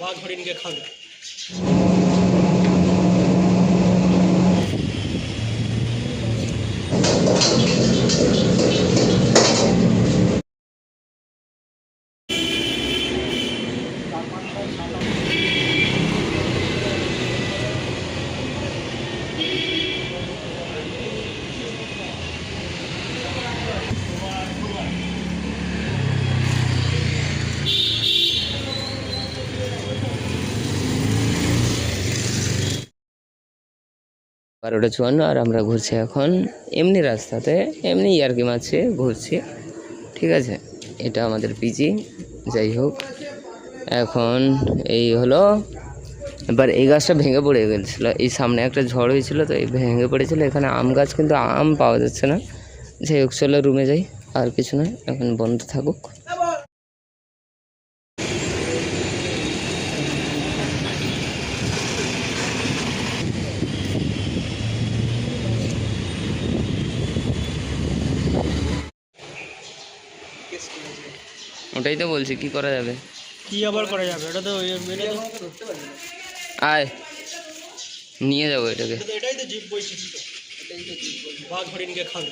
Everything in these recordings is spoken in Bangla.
বাঘ হরিণকে খাবে। বারোটা চুয়ান্ন আর আমরা ঘুরছি এখন এমনি রাস্তাতে, এমনি ইয়ার্কি মারছি, ঘুরছি, ঠিক আছে। এটা আমাদের পিজি। যাই হোক, এখন এই হলো, এবার এই গাছটা ভেঙে পড়ে গেছিলো, এই সামনে একটা ঝড় হয়েছিল তো এই ভেঙে পড়েছিল। এখানে আম গাছ, কিন্তু আম পাওয়া যাচ্ছে না। যাই হোক, চলো রুমে যাই, আর কিছু নয়, এখন বন্ধ থাকুক। ওটাই তো বলছি, কি করা যাবে, কি আবার করা যাবে? এটা তো আয় নিয়ে যাবো এটাকে। এটাই তো জীব বৈচিত্র্য, বাঘ হরিণকে খাবে।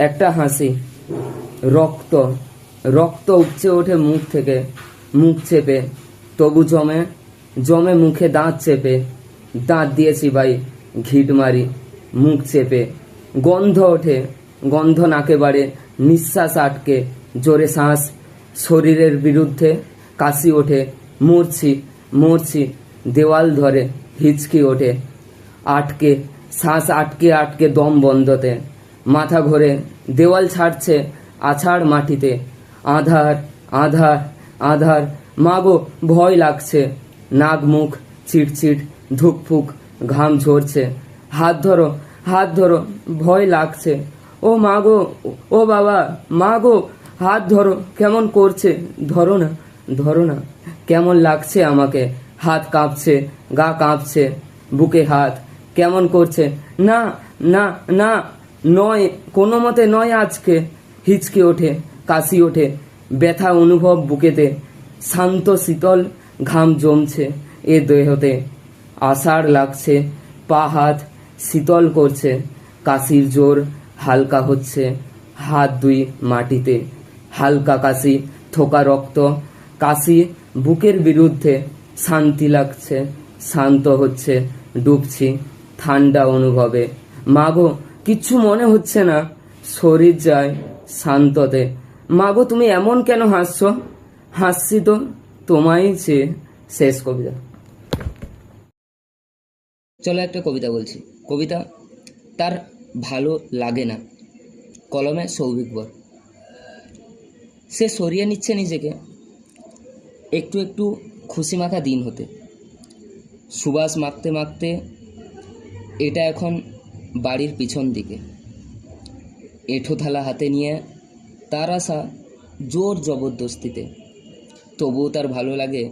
একটা হাসি, রক্ত রক্ত উপচে ওঠে মুখ থেকে, মুখ চেপে তবু জমে জমে মুখে দাঁত চেপে, দাঁত দিয়ে চিবাই ঘিট মারি মুখ চেপে, গন্ধ ওঠে, গন্ধ নাকে বাড়ে, নিঃশ্বাস আটকে জোরে শ্বাস, শরীরের বিরুদ্ধে কাশি ওঠে, মরছি মরছি, দেওয়াল ধরে হিচকি ওঠে, আটকে শ্বাস আটকে আটকে দম বন্ধতে, মাথা ঘোরে, দেওয়াল ছাড়ছে আছাড় মাটিতে, আধার আধার আধার, মাগো ভয় লাগছে, নাক মুখ চিটচিট, ধুকফুক ঘাম ঝরছে, হাত ধরো ভয় লাগছে, ও মাগো, ও বাবা, মাগো হাত ধরো, কেমন করছে, ধরো না, কেমন লাগছে আমাকে, হাত কাঁপছে, গা কাঁপছে, বুকে হাত, কেমন করছে, না না না, নয়, কোনো মতে নয় আজকে, হিচকে ওঠে, কাশি ওঠে, ব্যথা অনুভব বুকেতে, শান্ত শীতল ঘাম জমছে এ দেহতে, আষাঢ় লাগছে, পা হাত শীতল করছে, কাশির জোর হালকা হচ্ছে, হাত দুই মাটিতে, হালকা কাশি, থোকা রক্ত, কাশি বুকের বিরুদ্ধে, শান্তি লাগছে, শান্ত হচ্ছে, ডুবছি ঠান্ডা অনুভবে, মাগো কিচ্ছু মনে হচ্ছে না, শরীর যায় শান্ততে, মাগো তুমি এমন কেন হাসছো, হাসছি তো তোমায় চেয়ে। শেষ কবিতা। চলো একটা কবিতা বলছি। কবিতা তার ভালো লাগে না, কলমে সৌভিক বর। সে সরিয়ে নিচ্ছে নিজেকে একটু একটু খুশি মাখা দিন হতে, সুবাস মাখতে মাখতে এটা এখন বাড়ির পিছন দিকে, এঁঠো থালা হাতে নিয়ে তার আসা জোর জবরদস্তিতে, তবুও তার ভালো লাগে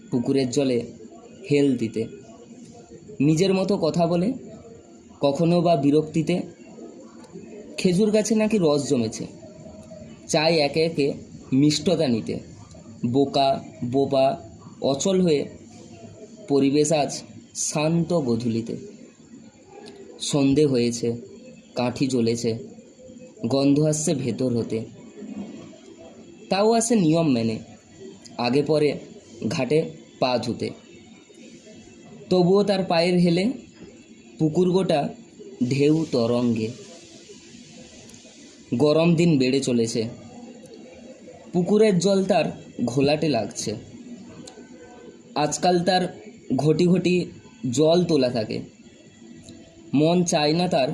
পুকুরের জলে হেল দিতে, নিজের মতো কথা বলে, কখনো বা বিরক্তিতে, খেজুর গাছে নাকি রস জমেছে, চাই একে একে মিষ্টতা নিতে, বোপা অচল হয়ে পরিবেশ আজ শান্ত গধূলিতে, সন্ধে হয়েছে, কাঠি জ্বলেছে, গন্ধ আসছে ভেতর হতে, তাও আসে নিয়ম মেনে, আগে পরে ঘাটে পা ধুতে, তবুও তার পায়ের হেলে পুকুর গোটা ঢেউ তরঙ্গে, গরম দিন বেড়ে চলেছে, পুকুরের জল তার ঘোলাটে লাগছে, আজকাল তার ঘটি ঘটি জল তোলা থাকে, মন চায় না তার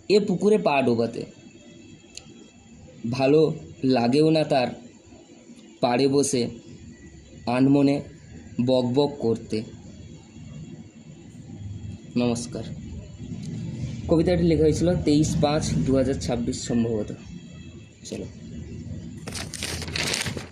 এ পুকুরে পা ডোবাতে, ভালো লাগেও না তার পাড়ে বসে আনমনে বকবক করতে। নমস্কার। কবিতাটি লেখা হয়েছিল 23/5/2026 সম্ভবত। চলো।